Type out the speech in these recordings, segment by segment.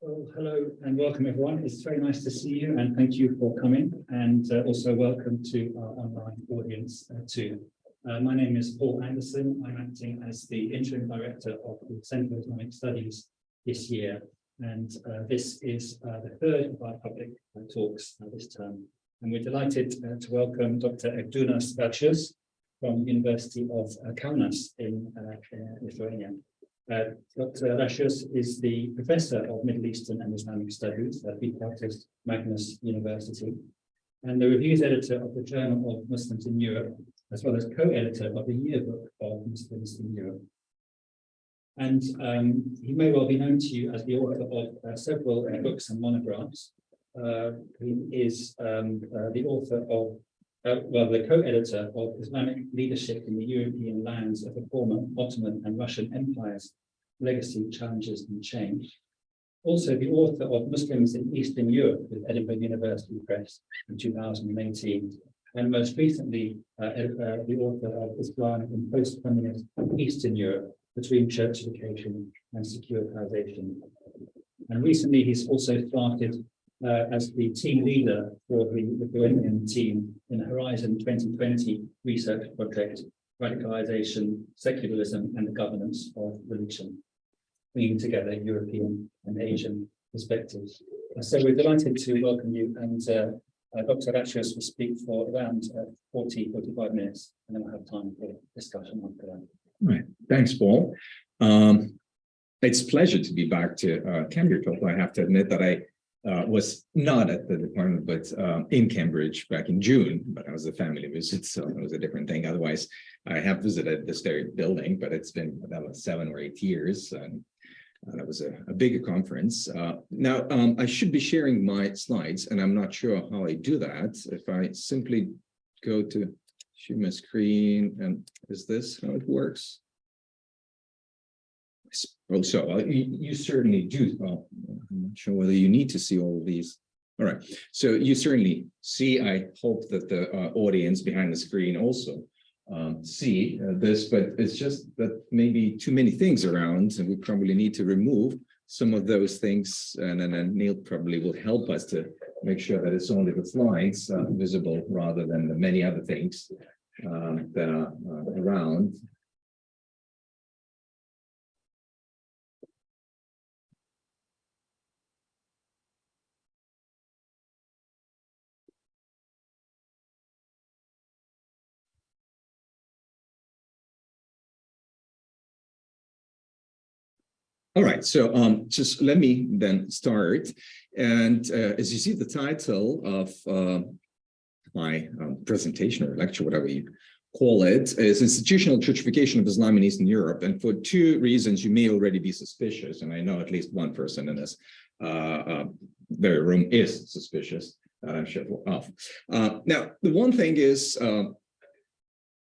Well, hello and welcome everyone. It's very nice to see you and thank you for coming, and also welcome to our online audience too. My name is Paul Anderson. I'm acting as the Interim Director of the Centre for Islamic Studies this year, and this is the third of our public talks this term. And we're delighted to welcome Dr. Egdunas Racius from the University of Kaunas in Lithuania. Dr. Racius is the Professor of Middle Eastern and Islamic Studies at Magnus University, and the Reviews Editor of the Journal of Muslims in Europe, as well as co-editor of the Yearbook of Muslims in Europe. And he may well be known to you as the author of several books and monographs. He is the author of the co-editor of Islamic Leadership in the European Lands of the Former Ottoman and Russian Empires, Legacy, Challenges and Change. Also the author of Muslims in Eastern Europe with Edinburgh University Press in 2018. And most recently, the author of Islam in Post-Communist Eastern Europe between Churchification and Securitization. And recently he's also started as the team leader for the Lithuanian team in Horizon 2020 research project, Radicalization, Secularism and the Governance of Religion, bringing together European and Asian perspectives. So we're delighted to welcome you, and Dr. Racius will speak for around 45 minutes, and then we'll have time for discussion after that. All right, thanks, Paul. It's a pleasure to be back to Cambridge. I have to admit that I was not at the department, but in Cambridge back in June, but I was a family visit, so it was a different thing. Otherwise, I have visited this very building, but it's been about 7 or 8 years, and that was a bigger conference. Now, I should be sharing my slides, and I'm not sure how I do that. If I simply go to share my screen, and is this how it works? Oh, so you certainly do. Well, I'm not sure whether you need to see all of these. All right, so you certainly see. I hope that the audience behind the screen also see this, but it's just that maybe too many things around, and we probably need to remove some of those things. And then Neil probably will help us to make sure that it's only the slides visible rather than the many other things that are around. All right, so just let me then start. And as you see, the title of my presentation or lecture, whatever you call it, is Institutional Churchification of Islam in Eastern Europe. And for 2 reasons, you may already be suspicious. And I know at least one person in this very room is suspicious. I'm sure of. Now, the one thing is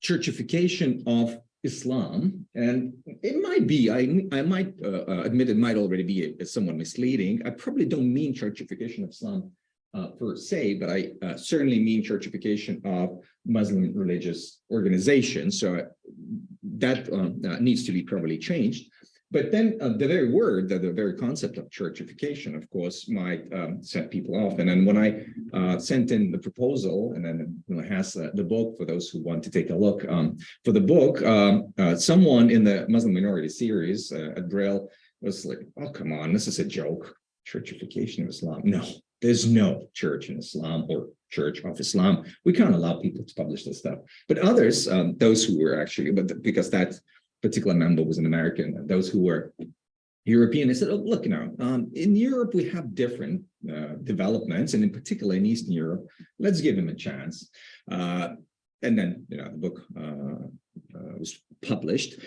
churchification of Islam, and it might be, I might admit it might already be somewhat misleading. I probably don't mean churchification of Islam per se, but I certainly mean churchification of Muslim religious organizations. So that needs to be probably changed. But then the very word, the very concept of churchification, of course, might set people off. And then when I sent in the proposal, and then has the book for those who want to take a look for the book, someone in the Muslim Minority series at Braille was like, "Oh, come on, this is a joke. Churchification of Islam. No, there's no church in Islam or Church of Islam. We can't allow people to publish this stuff." But others, those who were actually, but because that particular member was an American, those who were European, they said, "Oh, look, in Europe, we have different developments, and in particular in Eastern Europe, let's give them a chance." And then, the book was published.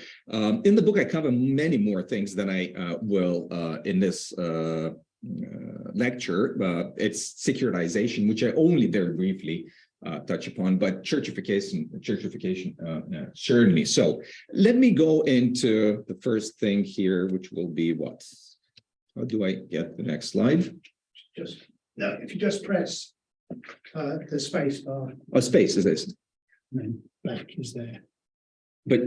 In the book, I cover many more things than I will in this lecture. It's securitization, which I only very briefly touch upon, but churchification certainly. So let me go into the first thing here, which will be what? How do I get the next slide? If you just press the space bar. Oh, space is this. Black is there. But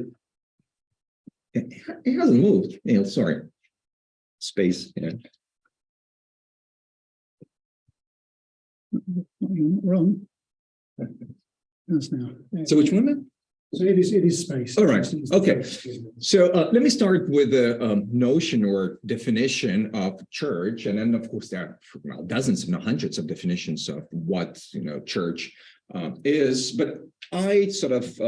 it hasn't moved. Neil, sorry. Space. Yeah. Wrong. That's now. So which one then? So it is space. All right. Okay. So let me start with the notion or definition of church, and then of course there are dozens, if not hundreds, of definitions of what church is. But I sort of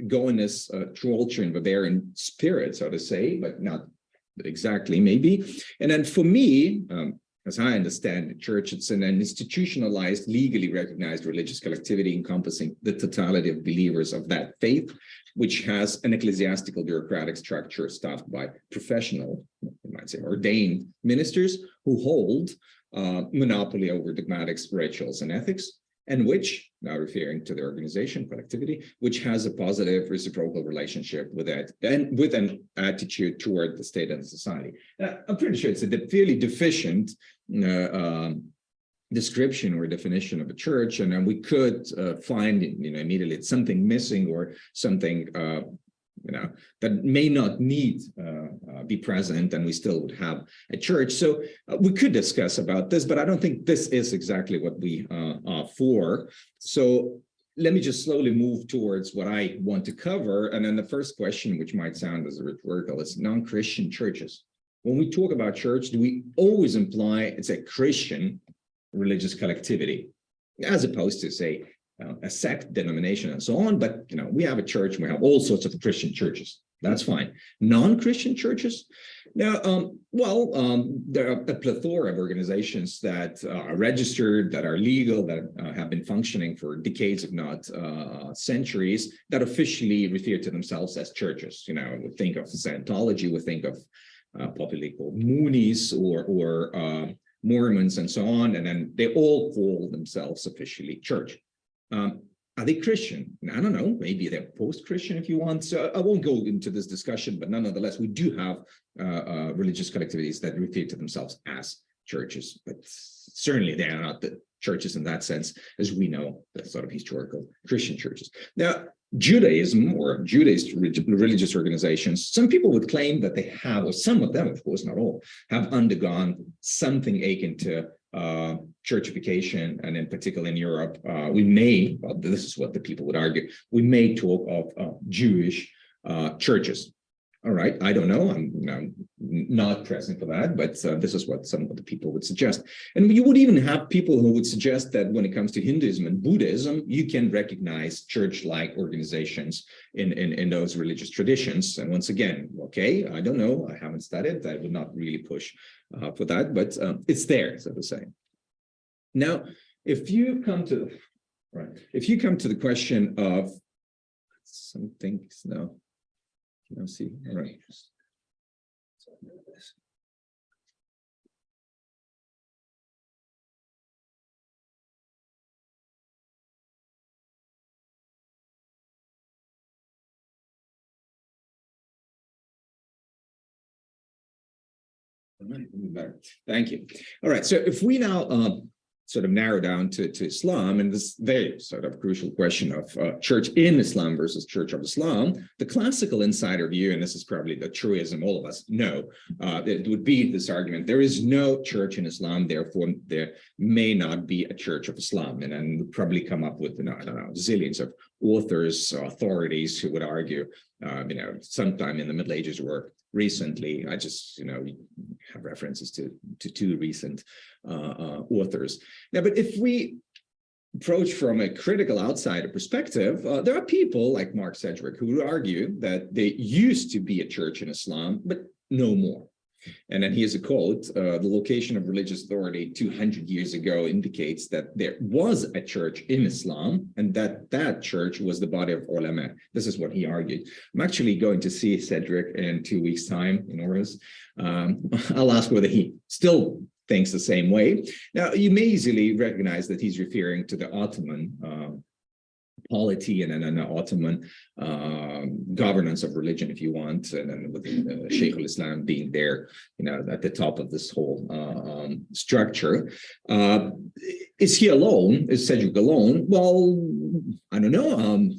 go in this Trollchen Bavarian spirit, so to say, but not exactly, maybe. And then for me, as I understand the church, it's an institutionalized, legally recognized religious collectivity encompassing the totality of believers of that faith, which has an ecclesiastical bureaucratic structure staffed by professional, you might say, ordained ministers who hold monopoly over dogmatics, rituals, and ethics, and which, now referring to the organization, collectivity, which has a positive reciprocal relationship with it and with an attitude toward the state and society. I'm pretty sure it's a fairly deficient description or definition of a church, and then we could find, immediately it's something missing or something that may not need be present, and we still would have a church. So we could discuss about this, but I don't think this is exactly what we are for. So let me just slowly move towards what I want to cover. And then the first question, which might sound as a rhetorical, is non-Christian churches. When we talk about church, do we always imply it's a Christian religious collectivity, as opposed to, say, a sect, denomination, and so on? But we have a church, and we have all sorts of Christian churches. That's fine. Non-Christian churches? Now, there are a plethora of organizations that are registered, that are legal, that have been functioning for decades, if not centuries, that officially refer to themselves as churches. We think of Scientology, we think of popularly called Moonies or Mormons and so on, and then they all call themselves officially church. Are they Christian? I don't know, maybe they're post-Christian if you want. So I won't go into this discussion, but nonetheless, we do have religious collectivities that refer to themselves as churches, but certainly they are not the churches in that sense, as we know, the sort of historical Christian churches. Now, Judaism or Judaist religious organizations, some people would claim that they have, or some of them, of course, not all, have undergone something akin to churchification, and in particular in Europe, this is what the people would argue, we may talk of Jewish churches. All right, I don't know, I'm not pressing for that, but this is what some of the people would suggest. And you would even have people who would suggest that when it comes to Hinduism and Buddhism, you can recognize church-like organizations in those religious traditions. And once again, okay, I don't know, I haven't studied, I would not really push for that, but it's there, so to say. Now, if you come to the question of some things, no. Let's see. All right. Thank you. All right. So if we now sort of narrow down to Islam, and this very sort of crucial question of church in Islam versus Church of Islam, the classical insider view, and this is probably the truism all of us know, it would be this argument: there is no church in Islam, therefore there may not be a Church of Islam. And then we'd probably come up with, I don't know, zillions of authors, authorities who would argue, sometime in the Middle Ages or recently. I just, have references to two recent authors. Now, but if we approach from a critical outsider perspective, there are people like Mark Sedgwick who would argue that there used to be a church in Islam, but no more. And then here's a quote: the location of religious authority 200 years ago indicates that there was a church in Islam, and that church was the body of ulama. This is what he argued. I'm actually going to see Cedric in 2 weeks' time in Aarhus. I'll ask whether he still thinks the same way. Now, you may easily recognize that he's referring to the Ottoman polity and an Ottoman governance of religion, if you want, and then with Sheikh al-Islam being there, at the top of this whole structure. Is he alone? Is Sedgwick alone? Well, I don't know.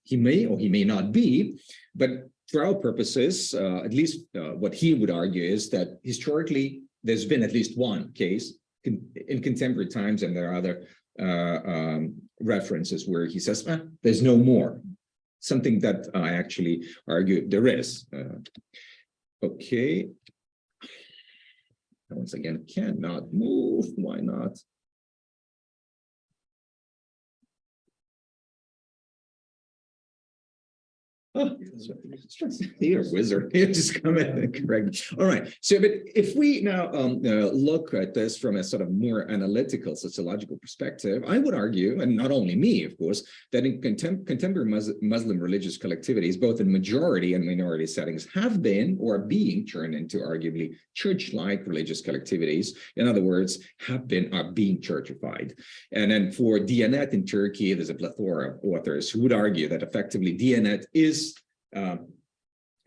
He may or he may not be, but for our purposes, at least what he would argue is that historically, there's been at least one case in contemporary times, and there are other references where he says, there's no more. Something that I actually argue there is. Okay. Once again, cannot move. Why not? Oh, you're a wizard. You just come in and correct. All right. So, but if we now look at this from a sort of more analytical, sociological perspective, I would argue, and not only me, of course, that in contemporary Muslim religious collectivities, both in majority and minority settings, have been or are being turned into arguably church-like religious collectivities. In other words, are being churchified. And then for Diyanet in Turkey, there's a plethora of authors who would argue that effectively Diyanet is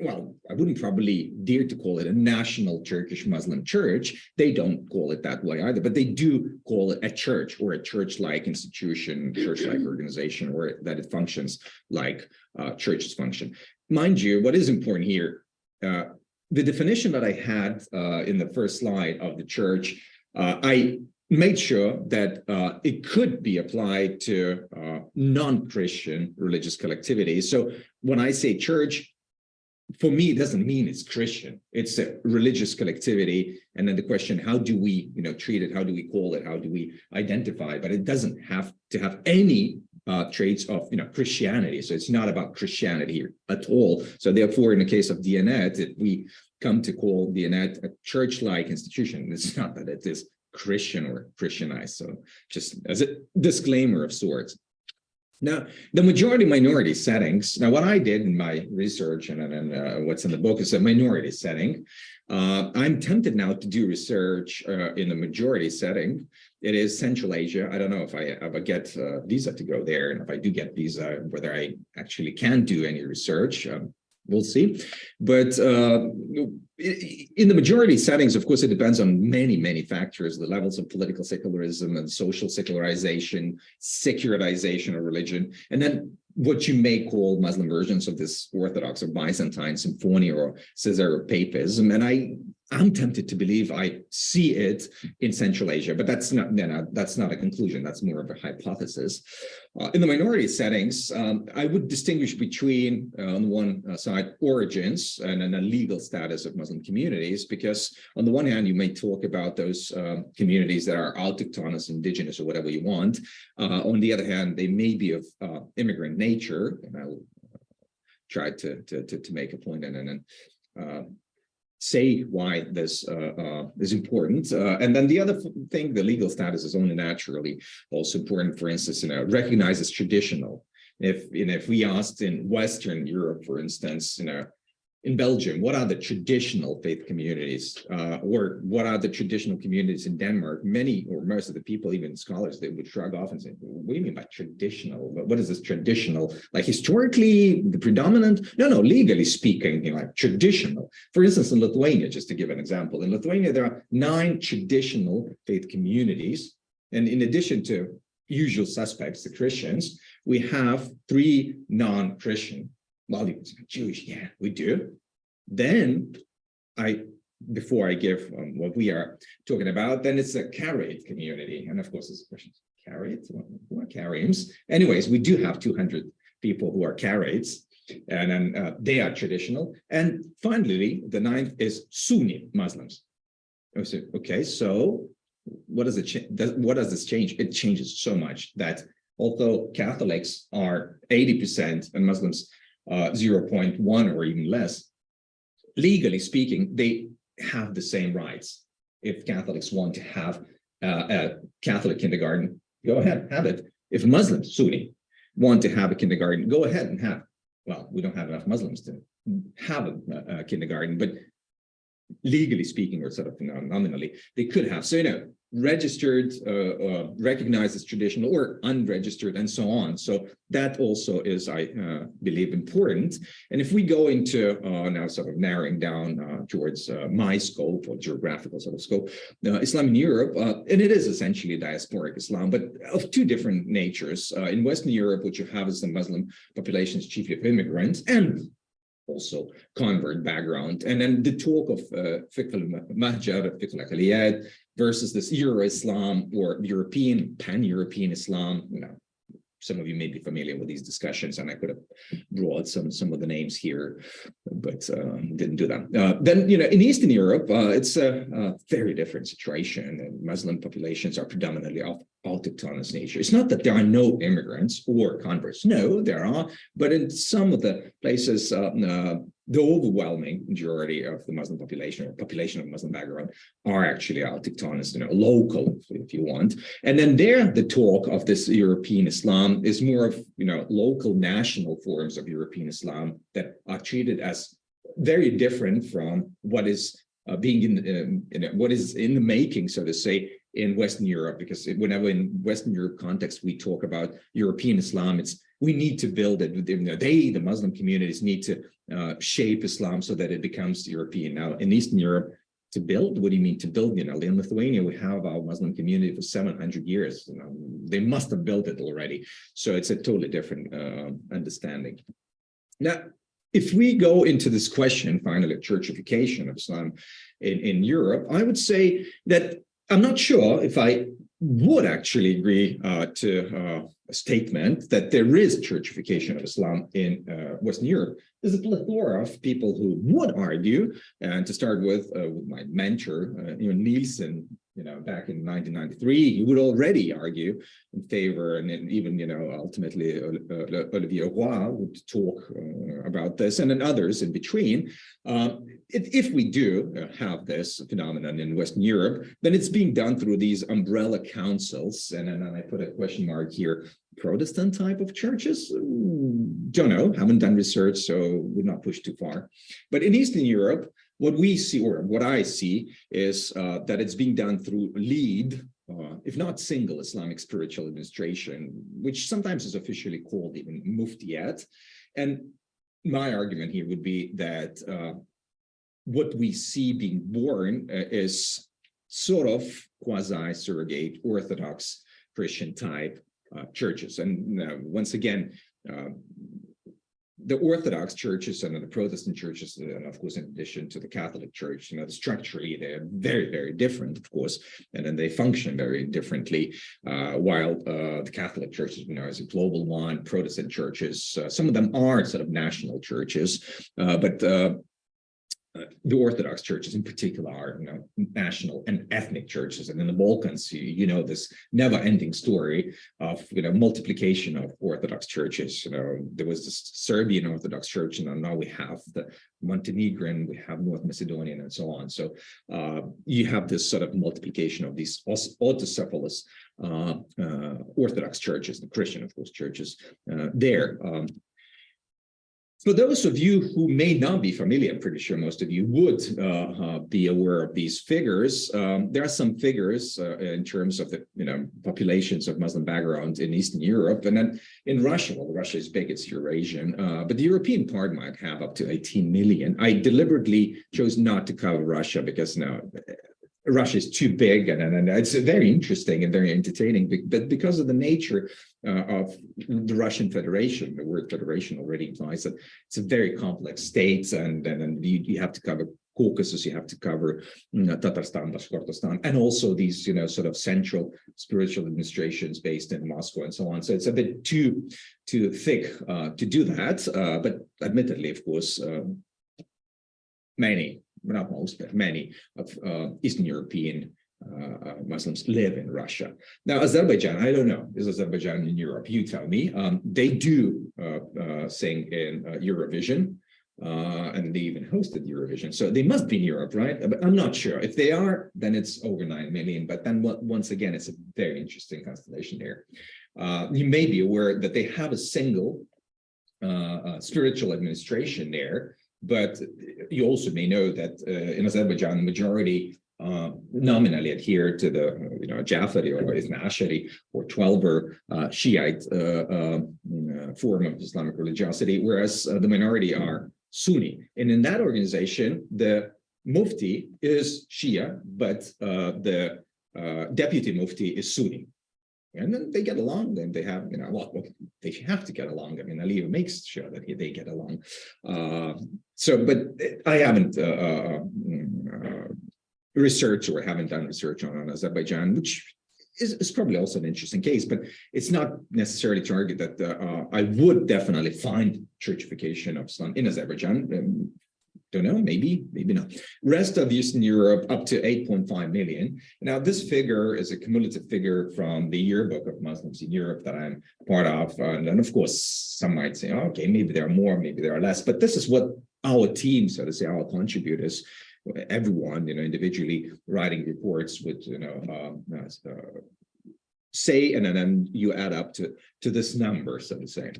well, I wouldn't probably dare to call it a national Turkish Muslim church. They don't call it that way either, but they do call it a church or a church-like institution, church-like organization, or that it functions like churches function. Mind you, what is important here, the definition that I had in the first slide of the church, I made sure that it could be applied to non-Christian religious collectivities. So when I say church, for me, it doesn't mean it's Christian. It's a religious collectivity. And then the question, how do we, treat it? How do we call it? How do we identify? But it doesn't have to have any traits of, Christianity. So it's not about Christianity here at all. So therefore, in the case of Diyanet, if we come to call Diyanet a church-like institution, it's not that it is Christian or Christianized. So just as a disclaimer of sorts. Now, the majority minority settings, now what I did in my research and what's in the book is a minority setting. I'm tempted now to do research in the majority setting. It is Central Asia. I don't know if I ever get a visa to go there. And if I do get visa, whether I actually can do any research. We'll see. But in the majority settings, of course, it depends on many, many factors, the levels of political secularism and social secularization, securitization of religion, and then what you may call Muslim versions of this Orthodox or Byzantine symphony or Caesaropapism. And I'm tempted to believe I see it in Central Asia, but that's not a conclusion. That's more of a hypothesis. In the minority settings, I would distinguish between, on the one side, origins and then a legal status of Muslim communities, because on the one hand, you may talk about those communities that are autochthonous, indigenous, or whatever you want. On the other hand, they may be of immigrant nature, and I will try to make a point and then say why this is important. And then the other thing, the legal status is only naturally also important. For instance, recognized as traditional. If we asked in Western Europe, for instance, in Belgium, what are the traditional faith communities, or what are the traditional communities in Denmark? Many or most of the people, even scholars, they would shrug off and say, what do you mean by traditional? What is this traditional? Like historically, the predominant? No, legally speaking, like traditional. For instance, in Lithuania, just to give an example, in Lithuania, there are 9 traditional faith communities. And in addition to usual suspects, the Christians, we have 3 non-Christian. Well, Jewish, yeah, we do. Then before I give what we are talking about, then it's a Karaite community. And of course, there's a question, Karaite? Who are Karaims? Anyways, we do have 200 people who are Karaites, and then they are traditional. And finally, the 9th is Sunni Muslims. Okay, so what does this change? It changes so much that although Catholics are 80% and Muslims 0.1 or even less, legally speaking, they have the same rights. If Catholics want to have a Catholic kindergarten, go ahead, have it. If Muslims, Sunni, want to have a kindergarten, go ahead and have. Well, we don't have enough Muslims to have a kindergarten, but legally speaking, or sort of nominally, they could have. So, registered, recognized as traditional, or unregistered, and so on. So that also is, I believe, important. And if we go into now sort of narrowing down towards my scope or geographical sort of scope, Islam in Europe, and it is essentially diasporic Islam, but of 2 different natures. In Western Europe, what you have is the Muslim populations chiefly of immigrants, and also convert background. And then the talk of fiqh al-mahjar, fiqh al-aqliyat versus this Euro-Islam or European, pan-European Islam. Some of you may be familiar with these discussions, and I could have brought some of the names here, but didn't do that. Then, in Eastern Europe, it's a very different situation. And Muslim populations are predominantly of autochthonous nature. It's not that there are no immigrants or converts. No, there are, but in some of the places, the overwhelming majority of the Muslim population or population of Muslim background are actually autochthonous, local, if you want. And then there, the talk of this European Islam is more of, local national forms of European Islam that are treated as very different from what is being what is in the making, so to say, in Western Europe. Because whenever in Western Europe context we talk about European Islam, we need to build it. The Muslim communities need to shape Islam so that it becomes European. Now, in Eastern Europe, to build, what do you mean to build? In Lithuania, we have our Muslim community for 700 years. They must have built it already. So it's a totally different understanding. Now, if we go into this question, finally, churchification of Islam in Europe, I would say that I'm not sure if I would actually agree to a statement that there is churchification of Islam in Western Europe. There's a plethora of people who would argue, and to start with my mentor, Nielsen, back in 1993, he would already argue in favor, and even, ultimately Olivier Roy would talk about this, and then others in between. If we do have this phenomenon in Western Europe, then it's being done through these umbrella councils, and then I put a question mark here, Protestant type of churches? Don't know, haven't done research, so would not push too far. But in Eastern Europe, what we see, or what I see, is that it's being done through lead, if not single Islamic spiritual administration, which sometimes is officially called even muftiyat. And my argument here would be that what we see being born is sort of quasi-surrogate Orthodox Christian type churches. And once again, the Orthodox churches and the Protestant churches, and of course, in addition to the Catholic Church, structurally, they're very, very different, of course, and then they function very differently. While the Catholic Church, is a global one, Protestant churches, some of them are sort of national churches, but the Orthodox churches in particular are national and ethnic churches. And in the Balkans, this never-ending story of multiplication of Orthodox churches. There was this Serbian Orthodox Church, and now we have the Montenegrin, we have North Macedonian, and so on. So you have this sort of multiplication of these autocephalous Orthodox churches, the Christian, of course, churches there. For those of you who may not be familiar, I'm pretty sure most of you would be aware of these figures. There are some figures in terms of the populations of Muslim background in Eastern Europe, and then in Russia. Well, Russia is big; it's Eurasian, but the European part might have up to 18 million. I deliberately chose not to cover Russia because Russia is too big, and it's very interesting and very entertaining, but because of the nature of the Russian Federation, the word federation already implies that it's a very complex state, and you have to cover Caucasus, you have to cover Tatarstan, Bashkortostan, and also these sort of central spiritual administrations based in Moscow and so on. So it's a bit too thick to do that, but admittedly, of course, many, not most, but many of Eastern European Muslims live in Russia. Now, Azerbaijan, I don't know, is Azerbaijan in Europe? You tell me. They do sing in Eurovision, and they even hosted Eurovision. So they must be in Europe, right? But I'm not sure. If they are, then it's over 9 million. But then once again, it's a very interesting constellation there. You may be aware that they have a single spiritual administration there. But you also may know that in Azerbaijan, the majority nominally adhere to the Jafari or Ithna Ashari or Twelver Shiite form of Islamic religiosity, whereas the minority are Sunni. And in that organization, the Mufti is Shia, but the deputy Mufti is Sunni. And then they get along, then they have, well, they have to get along. I mean, Aliyev makes sure that they get along. But I haven't researched or haven't done research on Azerbaijan, which is probably also an interesting case, but it's not necessarily to argue that I would definitely find churchification of Islam in Azerbaijan. Don't know, maybe not. Rest of Eastern Europe up to 8.5 million. Now, this figure is a cumulative figure from the yearbook of Muslims in Europe that I'm part of. And then, of course, some might say, oh, okay, maybe there are more, maybe there are less. But this is what our team, so to say, our contributors, everyone, individually writing reports with, say, and then you add up to this number, so to say.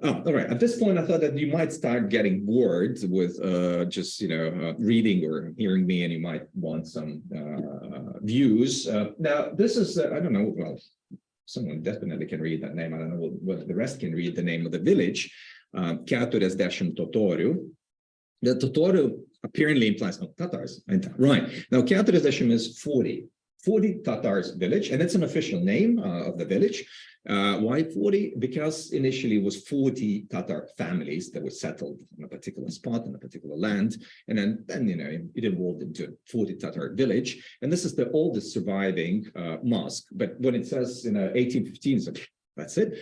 Oh, all right. At this point, I thought that you might start getting bored with just, reading or hearing me, and you might want some views. Now, this is, I don't know, well, someone definitely can read that name. I don't know whether the rest can read the name of the village, Keturiasdešimt totorių. The totorių apparently implies, Tatars, right. Now, Keturiasdešimt is 40 Tatars village, and it's an official name of the village. Why 40? Because initially it was 40 Tatar families that were settled in a particular spot, in a particular land, and then it evolved into a 40 Tatar village. And this is the oldest surviving mosque. But when it says 1815, so that's it.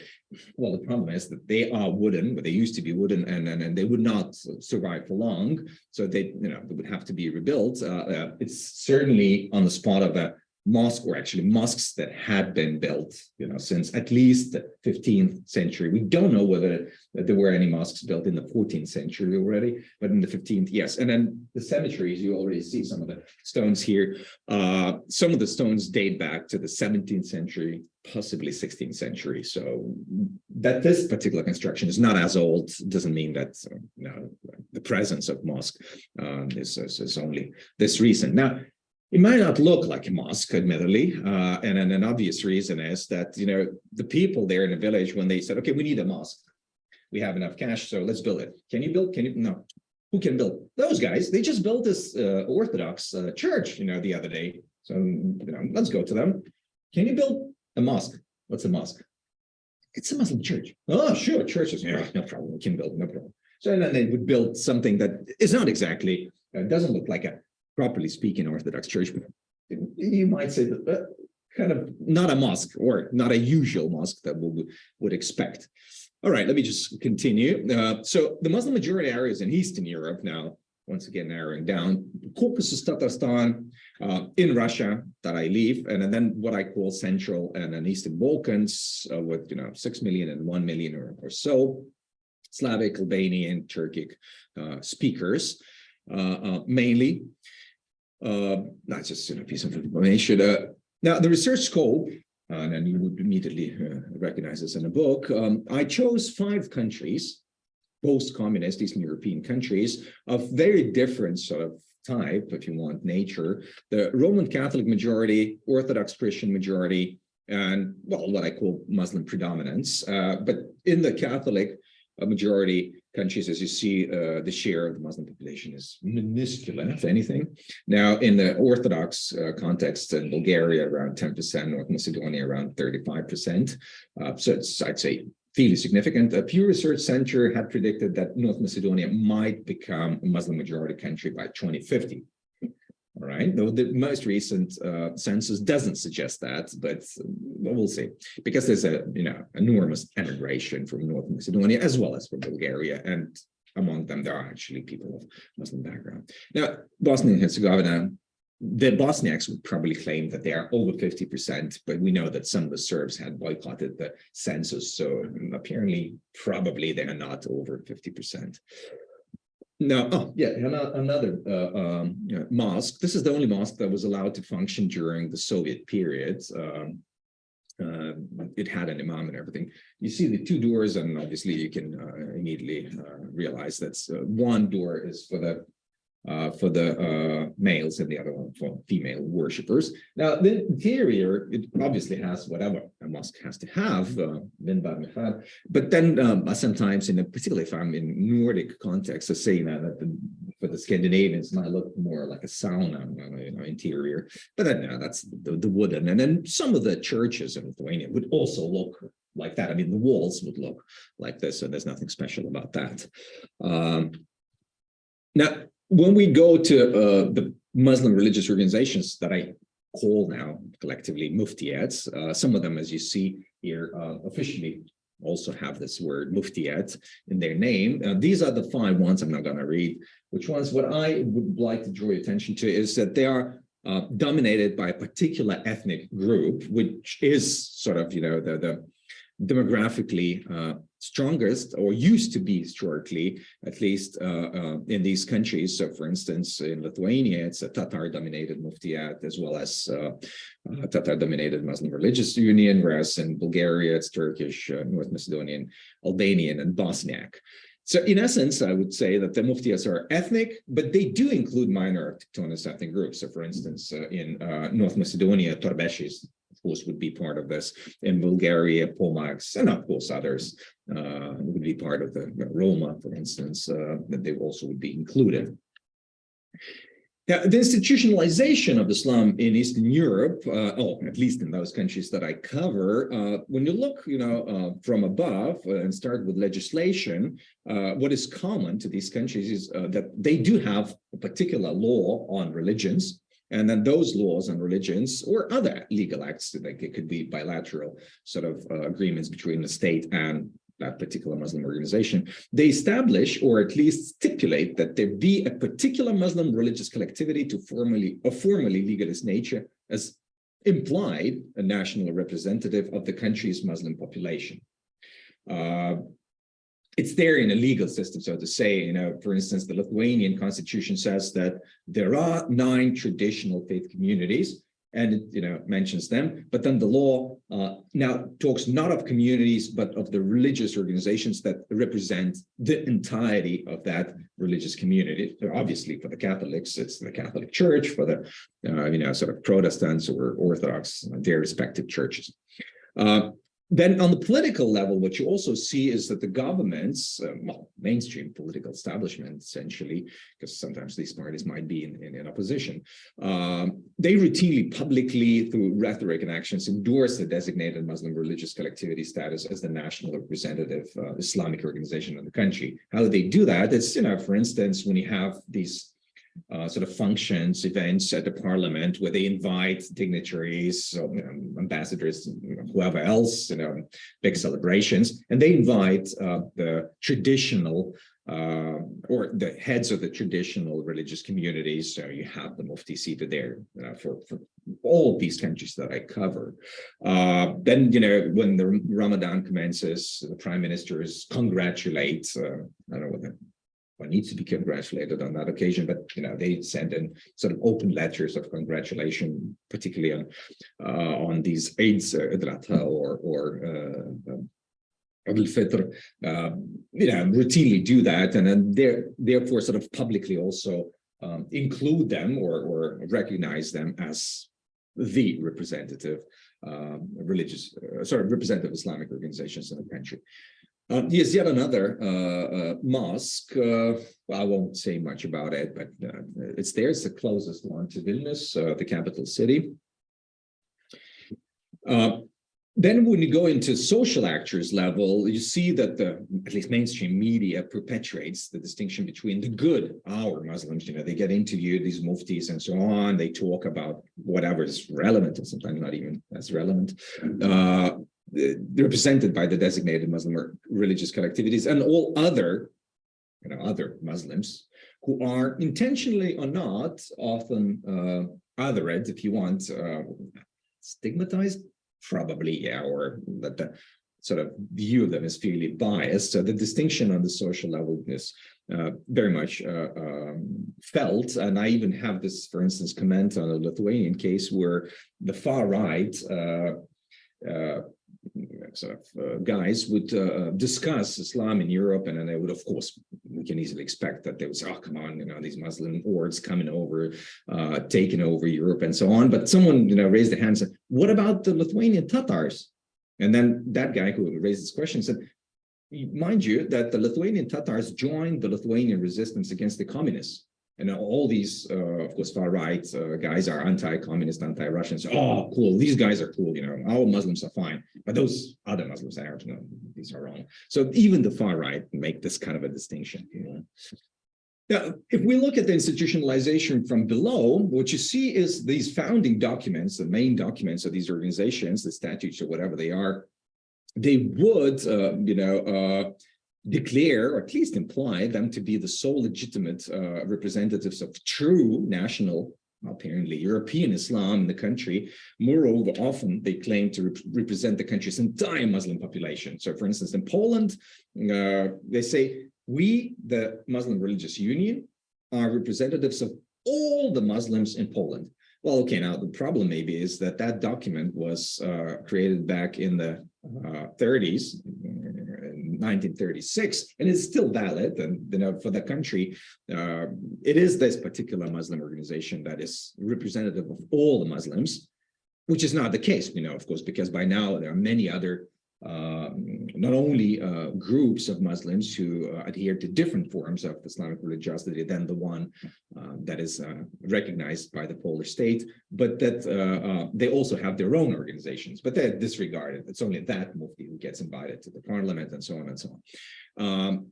Well, the problem is that they are wooden, but they used to be wooden, and they would not survive for long. So they would have to be rebuilt. It's certainly on the spot of a mosque, or actually mosques that had been built, since at least the 15th century. We don't know whether there were any mosques built in the 14th century already, but in the 15th, yes. And then the cemeteries, you already see some of the stones here. Some of the stones date back to the 17th century, possibly 16th century. So that this particular construction is not as old doesn't mean that the presence of mosque is only this recent. Now, it might not look like a mosque, admittedly, and an obvious reason is that, the people there in the village, when they said, okay, we need a mosque, we have enough cash, so let's build it. Can you build? No. Who can build? Those guys. They just built this Orthodox church, the other day. So, let's go to them. Can you build a mosque? What's a mosque? It's a Muslim church. Oh, sure, churches. Yeah, no problem. We can build, no problem. So then they would build something that is not exactly, doesn't look like a, properly speaking, Orthodox church, but you might say that kind of not a mosque, or not a usual mosque that we would expect. All right, let me just continue. So the Muslim majority areas in Eastern Europe, now, once again, narrowing down, Caucasus, Tatarstan, in Russia that I leave, and then what I call Central and Eastern Balkans, with 6 million and 1 million or so, Slavic, Albanian, Turkic speakers, mainly. Not just a piece of information. Now, the research scope, and you would immediately recognize this in a book. I chose 5 countries, post-communist Eastern European countries, of very different sort of type, if you want, nature. The Roman Catholic majority, Orthodox Christian majority, and, well, what I call Muslim predominance. But in the Catholic majority countries, as you see, the share of the Muslim population is minuscule, if anything. Now, in the Orthodox context, in Bulgaria, around 10%, North Macedonia, around 35%. So it's, I'd say, fairly significant. A Pew Research Center had predicted that North Macedonia might become a Muslim majority country by 2050. All right, though the most recent census doesn't suggest that, but we'll see, because there's a enormous emigration from North Macedonia as well as from Bulgaria, and among them there are actually people of Muslim background. Now, Bosnia and Herzegovina, the Bosniaks would probably claim that they are over 50%, but we know that some of the Serbs had boycotted the census, so apparently, probably they are not over 50%. No, another mosque. This is the only mosque that was allowed to function during the Soviet period. It had an imam and everything. You see the 2 doors, and obviously you can immediately realize that one door is for the males and the other one for female worshippers. Now, the interior, it obviously has whatever a mosque has to have, but then sometimes, particularly if I'm in Nordic context, I say that the for the Scandinavians might look more like a sauna, interior, but then that's the wooden. And then some of the churches in Lithuania would also look like that. I mean, the walls would look like this, so there's nothing special about that. Now, when we go to the Muslim religious organizations that I call now collectively muftiyats, some of them, as you see here, officially also have this word muftiyat in their name. These are the 5 ones I'm not going to read. Which ones? What I would like to draw your attention to is that they are dominated by a particular ethnic group, which is sort of, the demographically strongest, or used to be historically, at least in these countries. So, for instance, in Lithuania, it's a Tatar-dominated muftiyat, as well as Tatar-dominated Muslim Religious Union, whereas in Bulgaria, it's Turkish, North Macedonian, Albanian, and Bosniak. So, in essence, I would say that the muftiyats are ethnic, but they do include minor autochthonous ethnic groups. So, for instance, in North Macedonia, Torbeshis, of course, would be part of this. In Bulgaria, Pomaks, and of course others would be part of the Roma, for instance, that they also would be included. Now, the institutionalization of Islam in Eastern Europe, at least in those countries that I cover, when you look, from above and start with legislation, what is common to these countries is that they do have a particular law on religions. And then those laws on religions or other legal acts, like it could be bilateral sort of agreements between the state and that particular Muslim organization, they establish or at least stipulate that there be a particular Muslim religious collectivity to formally legalist nature as implied a national representative of the country's Muslim population. It's there in a legal system, so to say. For instance, the Lithuanian constitution says that there are 9 traditional faith communities, and it mentions them. But then the law now talks not of communities, but of the religious organizations that represent the entirety of that religious community. So obviously, for the Catholics, it's the Catholic Church. For the sort of Protestants or Orthodox, their respective churches. Then on the political level, what you also see is that the governments, mainstream political establishment, essentially, because sometimes these parties might be in opposition, they routinely, publicly, through rhetoric and actions, endorse the designated Muslim religious collectivity status as the national representative Islamic organization in the country. How do they do that? It's, for instance, when you have these sort of functions, events at the parliament where they invite dignitaries, ambassadors, whoever else, big celebrations, and they invite the traditional or the heads of the traditional religious communities. So you have the mufti seated there for all of these countries that I cover. Then, when the Ramadan commences, the prime ministers congratulate, I don't know what one needs to be congratulated on that occasion, but they send in sort of open letters of congratulation, particularly on these Eids al-Adha or al-Fitr, routinely do that, and then therefore sort of publicly also include them or recognize them as the representative representative Islamic organizations in the country. Yes, yet another mosque. Well, I won't say much about it, but it's there. It's the closest one to Vilnius, the capital city. Then when you go into social actors level, you see that at least mainstream media perpetuates the distinction between the good, our Muslims, they get interviewed, these muftis and so on, they talk about whatever is relevant and sometimes not even as relevant, represented by the designated Muslim religious collectivities, and all other, other Muslims who are intentionally or not, often othered, if you want, stigmatized. Probably, yeah, or that the sort of view of them is fairly biased. So the distinction on the social level is very much felt. And I even have this, for instance, comment on a Lithuanian case where the far right guys would discuss Islam in Europe, and then they would, of course, we can easily expect that they would say, oh, come on, these Muslim hordes coming over, taking over Europe and so on. But someone, raised their hand and said, what about the Lithuanian Tatars? And then that guy who raised this question said, mind you, that the Lithuanian Tatars joined the Lithuanian resistance against the communists. And all these, of course, far-right guys are anti-communist, anti-Russian. So, oh, cool, these guys are cool, our Muslims are fine. But those other Muslims, Arabs, no, these are wrong. So even the far-right make this kind of a distinction. Now, if we look at the institutionalization from below, what you see is these founding documents, the main documents of these organizations, the statutes or whatever they are, they would, declare, or at least imply them to be the sole legitimate representatives of true national, apparently European Islam in the country. Moreover, often they claim to represent the country's entire Muslim population. So, for instance, in Poland, they say, we, the Muslim Religious Union, are representatives of all the Muslims in Poland. Well, okay, now the problem maybe is that that document was created back in the 30s, 1936, and is still valid. And for the country, it is this particular Muslim organization that is representative of all the Muslims, which is not the case, of course, because by now there are many other not only groups of Muslims who adhere to different forms of Islamic religiosity than the one that is recognized by the Polish state, but that they also have their own organizations, but they're disregarded. It's only that mufti who gets invited to the parliament and so on and so on.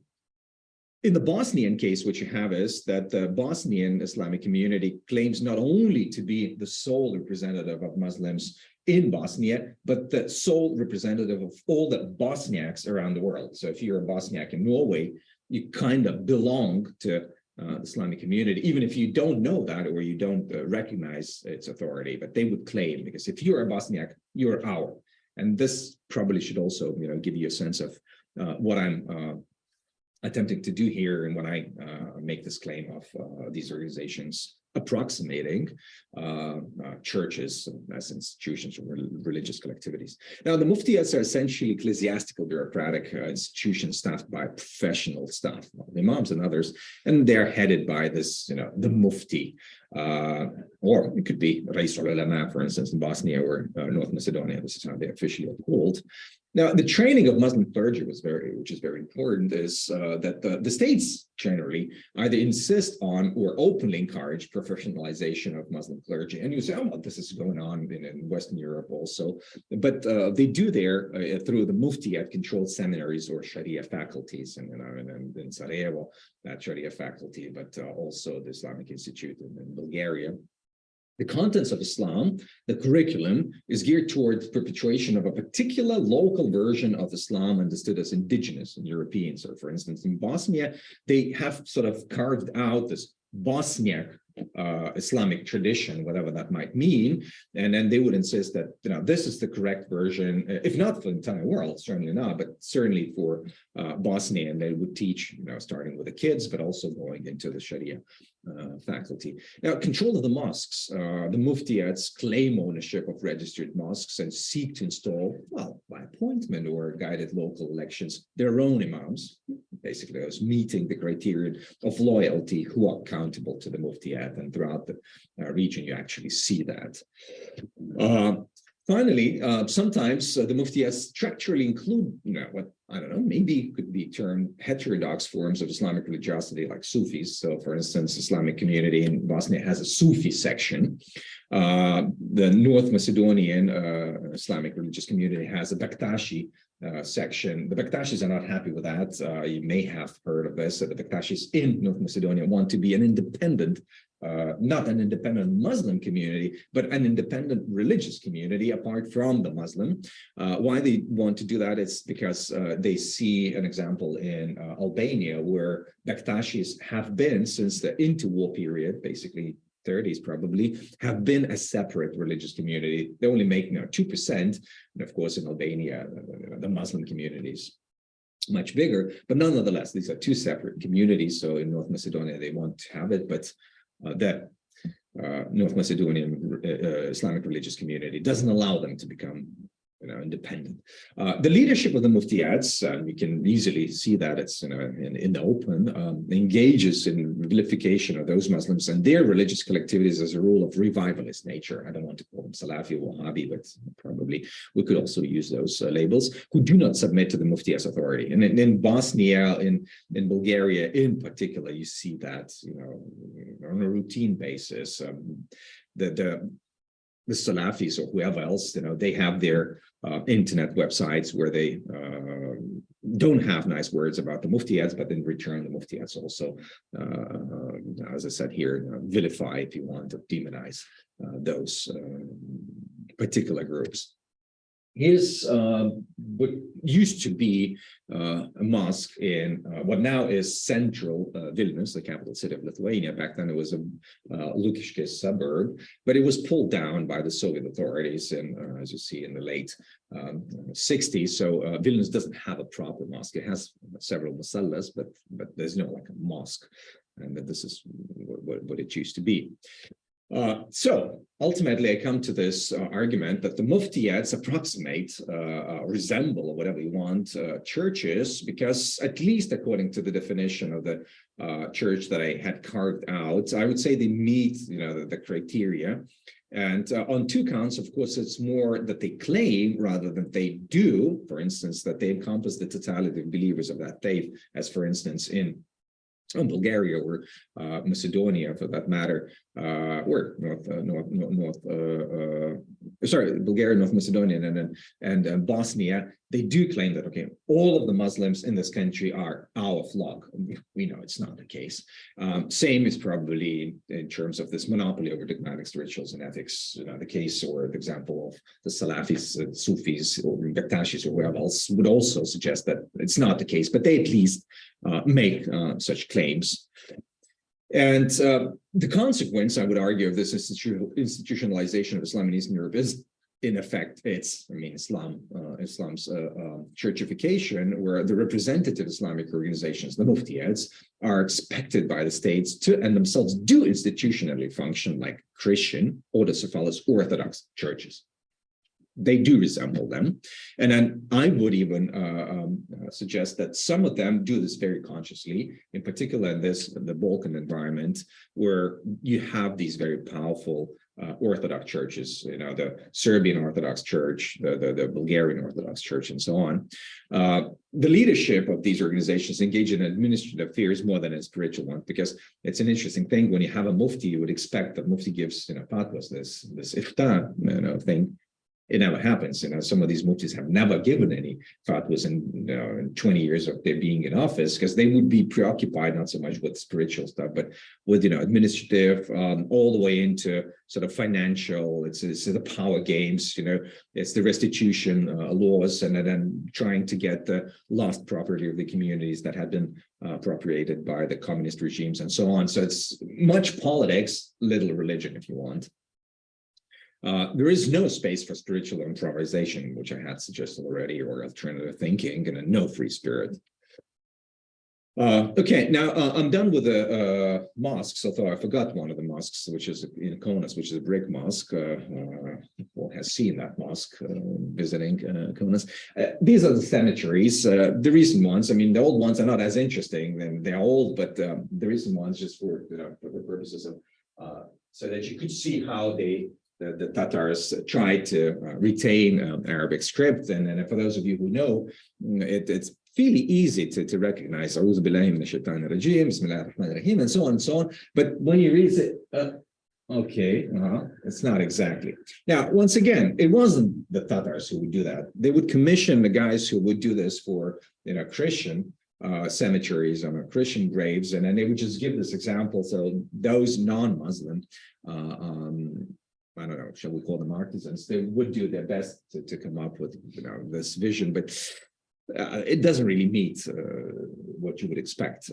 In the Bosnian case, what you have is that the Bosnian Islamic community claims not only to be the sole representative of Muslims in Bosnia, but the sole representative of all the Bosniaks around the world. So if you're a Bosniak in Norway, you kind of belong to the Islamic community, even if you don't know that or you don't recognize its authority, but they would claim, because if you're a Bosniak, you're our. And this probably should also, give you a sense of what I'm attempting to do here and when I make this claim of these organizations approximating churches as institutions or religious collectivities. Now, the muftiyats are essentially ecclesiastical bureaucratic institutions staffed by professional staff, imams and others, and they're headed by this, the mufti, or it could be Racius ulama, for instance, in Bosnia or North Macedonia. This is how they officially are called. Now, the training of Muslim clergy which is very important, is that the states generally either insist on or openly encourage professionalization of Muslim clergy. And you say, oh, well, this is going on in Western Europe also. But they do there through the muftiyat-controlled seminaries or Sharia faculties, and in Sarajevo, that Sharia faculty, but also the Islamic Institute in Bulgaria. The contents of Islam, the curriculum, is geared towards perpetuation of a particular local version of Islam understood as indigenous and European. So, for instance, in Bosnia, they have sort of carved out this Bosniak Islamic tradition, whatever that might mean, and then they would insist that this is the correct version, if not for the entire world, certainly not, but certainly for Bosnia, and they would teach, starting with the kids, but also going into the Sharia faculty. Now, control of the mosques, the muftiyats claim ownership of registered mosques and seek to install, well, by appointment or guided local elections, their own imams, basically as meeting the criterion of loyalty, who are accountable to the muftiyat. And throughout the region, you actually see that. Finally, sometimes the muftiyats structurally include, what, I don't know, maybe could be termed heterodox forms of Islamic religiosity, like Sufis. So, for instance, Islamic community in Bosnia has a Sufi section. The North Macedonian Islamic religious community has a Bektashi section. The Bektashis are not happy with that. You may have heard of this. The Bektashis in North Macedonia want to be an independent, not an independent Muslim community, but an independent religious community apart from the Muslim. Why they want to do that is because they see an example in Albania, where Bektashis have been, since the interwar period, basically 30s probably, have been a separate religious community. They only make 2%. And of course, in Albania, the Muslim community is much bigger. But nonetheless, these are two separate communities. So in North Macedonia, they want to have it, but that North Macedonian Islamic religious community doesn't allow them to become independent. The leadership of the Muftiyads, we can easily see that it's in the open, engages in vilification of those Muslims and their religious collectivities as a rule of revivalist nature. I don't want to call them Salafi or Wahhabi, but probably we could also use those labels, who do not submit to the Mufti as authority. And in Bosnia, in Bulgaria in particular, you see that on a routine basis. The Salafis or whoever else, they have their internet websites where they don't have nice words about the Muftiyads, but in return, the Muftiyads also, as I said here, vilify, if you want, or demonize those particular groups. Here's what used to be a mosque in what now is central Vilnius, the capital city of Lithuania. Back then it was a Lukiškės suburb, but it was pulled down by the Soviet authorities, as you see, in the late 60s. So Vilnius doesn't have a proper mosque. It has several musallas, but there's no like a mosque, and this is what it used to be. So ultimately, I come to this argument that the Muftiyads approximate, resemble, or whatever you want, churches, because at least according to the definition of the church that I had carved out, I would say they meet, the criteria. And on two counts, of course, it's more that they claim rather than they do. For instance, that they encompass the totality of believers of that faith, as for instance in Bulgaria or Macedonia, for that matter, or Bulgaria, North Macedonia, and Bosnia. They do claim that, okay, all of the Muslims in this country are our flock. We know it's not the case. Same is probably in terms of this monopoly over dogmatics, rituals, and ethics, the case or the example of the Salafis, Sufis, or Bektashis, or whoever else would also suggest that it's not the case, but they at least make such claims. And the consequence, I would argue, of this institutionalization of Islam in Eastern Europe is, in effect, Islam's churchification, where the representative Islamic organizations, the Muftiyads, are expected by the states to, and themselves do, institutionally function like Christian, autocephalous, Orthodox churches. They do resemble them. And then I would even suggest that some of them do this very consciously, in particular in the Balkan environment, where you have these very powerful Orthodox churches, the Serbian Orthodox Church, the Bulgarian Orthodox Church, and so on. The leadership of these organizations engage in administrative affairs more than in spiritual ones, because it's an interesting thing. When you have a mufti, you would expect that mufti gives, fatwas, this ifta, thing. It never happens. Some of these muftis have never given any fatwas in 20 years of their being in office, because they would be preoccupied not so much with spiritual stuff, but with administrative, all the way into sort of financial. It's the power games. It's the restitution laws, and then trying to get the lost property of the communities that had been appropriated by the communist regimes, and so on. So it's much politics, little religion, if you want. There is no space for spiritual improvisation, which I had suggested already, or alternative thinking, and no free spirit. Okay, now I'm done with the mosques, although I forgot one of the mosques, which is in Kaunas, which is a brick mosque. People has seen that mosque visiting Kaunas. These are the cemeteries, the recent ones. The old ones are not as interesting, and they're old, but the recent ones, just for the purposes of so that you could see how the Tatars tried to retain Arabic script. And for those of you who know, it's fairly easy to recognize A'udhu billahi minash shaitanir rajim, Bismillahir Rahmanir Rahim, and so on and so on. But when you read it, it's not exactly. Now, once again, it wasn't the Tatars who would do that. They would commission the guys who would do this for Christian cemeteries and Christian graves, and then they would just give this example. So those non-Muslim I don't know, shall we call them artisans? They would do their best to come up with this vision, but it doesn't really meet what you would expect.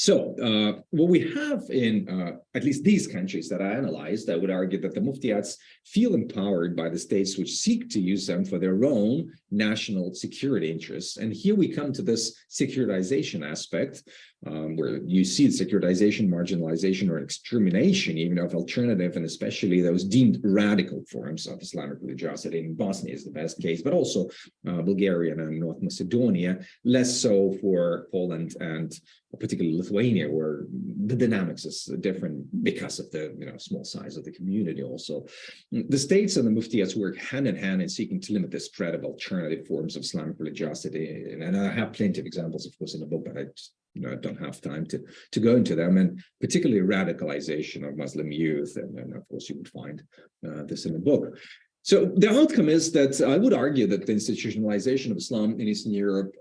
what we have in at least these countries that I analyzed, I would argue that the muftiyats feel empowered by the states which seek to use them for their own national security interests. And here we come to this securitization aspect, where you see securitization, marginalization, or extermination even of alternative and especially those deemed radical forms of Islamic religiosity. In Bosnia is the best case, but also Bulgaria and North Macedonia, less so for Poland and particularly Lithuania, where the dynamics is different because of the small size of the community also. The states and the muftiyats work hand in hand in seeking to limit the spread of alternative forms of Islamic religiosity. And I have plenty of examples, of course, in the book, but I just don't have time to go into them, and particularly radicalization of Muslim youth. And of course, you would find this in the book. So the outcome is that I would argue that the institutionalization of Islam in Eastern Europe,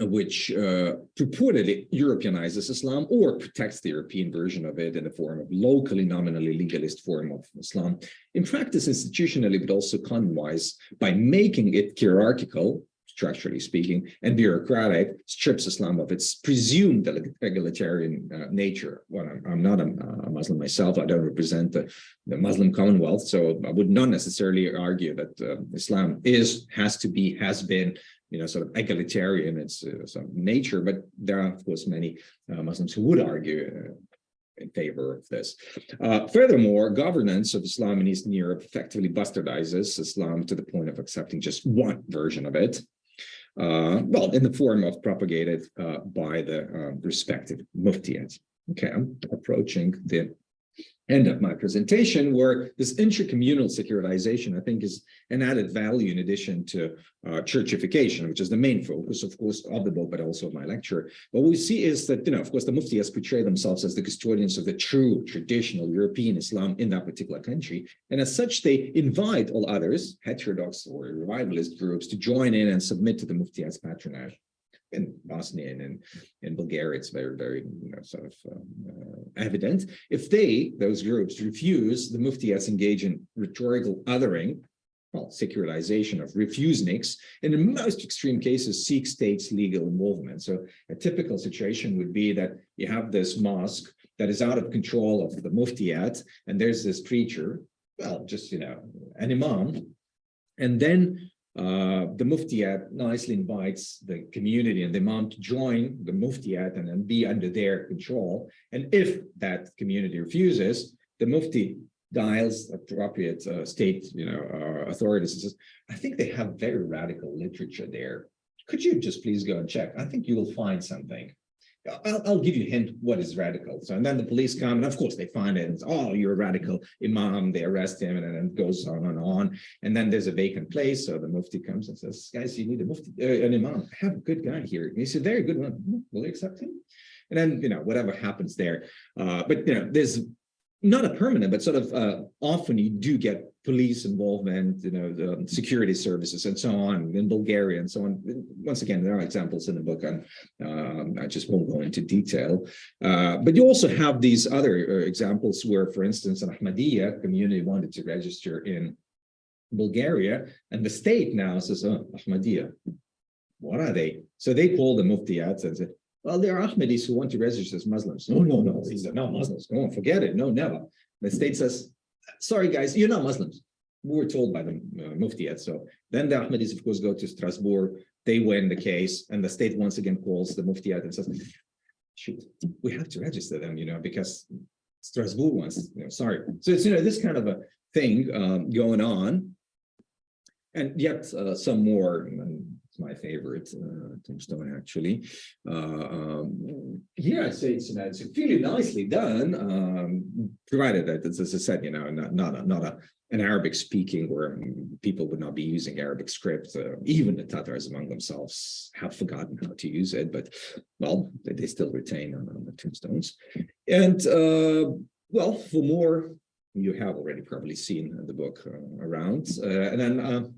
which purportedly Europeanizes Islam or protects the European version of it in the form of locally, nominally legalist form of Islam, in practice institutionally, but also content-wise, by making it hierarchical, structurally speaking, and bureaucratic, strips Islam of its presumed egalitarian nature. Well, I'm not a Muslim myself. I don't represent the Muslim Commonwealth, so I would not necessarily argue that Islam has been sort of egalitarian in its sort of nature, but there are, of course, many Muslims who would argue in favor of this. Furthermore, governance of Islam in Eastern Europe effectively bastardizes Islam to the point of accepting just one version of it, in the form of propagated by the respective muftiyats. Okay, I'm approaching the end of my presentation, where this intra-communal securitization, I think, is an added value in addition to churchification, which is the main focus, of course, of the book, but also of my lecture. What we see is that, of course, the muftiyats portray themselves as the custodians of the true traditional European Islam in that particular country. And as such, they invite all others, heterodox or revivalist groups, to join in and submit to the muftiyats' patronage. In Bosnia and in Bulgaria, it's very, very evident. If those groups refuse, the muftiyats engage in rhetorical othering, securitization of refuseniks, and in most extreme cases seek states' legal involvement. So a typical situation would be that you have this mosque that is out of control of the muftiyat, and there's this preacher, an imam, and then the muftiyat nicely invites the community and the imam to join the muftiyat and then be under their control. And if that community refuses, the mufti dials appropriate state authorities and says, I think they have very radical literature there. Could you just please go and check? I think you will find something. I'll give you a hint what is radical. So, and then the police come, and of course they find it. And oh, you're a radical imam. They arrest him, and then it goes on and on. And then there's a vacant place. So the mufti comes and says, guys, you need an imam. I have a good guy here. And he's a very good one. Will you accept him? And then, whatever happens there. But there's not a permanent, but sort of often you do get police involvement, the security services and so on in Bulgaria and so on. Once again, there are examples in the book, and I just won't go into detail. But you also have these other examples where, for instance, an Ahmadiyya community wanted to register in Bulgaria, and the state now says, oh, Ahmadiyya, what are they? So they call the muftiyats and say, well, there are Ahmadis who want to register as Muslims. No, these are not Muslims. No, forget it. No, never. The state says, sorry, guys, you're not Muslims. We were told by the muftiyat. So then the Ahmadis, of course, go to Strasbourg. They win the case, and the state once again calls the muftiyat and says, shoot, we have to register them, because Strasbourg wants, sorry. So it's, this kind of a thing going on. And yet some more, my favorite tombstone, actually. Here I say it's really nicely done, provided that, as I said, not an Arabic speaking where people would not be using Arabic script. Even the Tatars among themselves have forgotten how to use it, but they still retain on the tombstones. And for more, you have already probably seen the book around. And then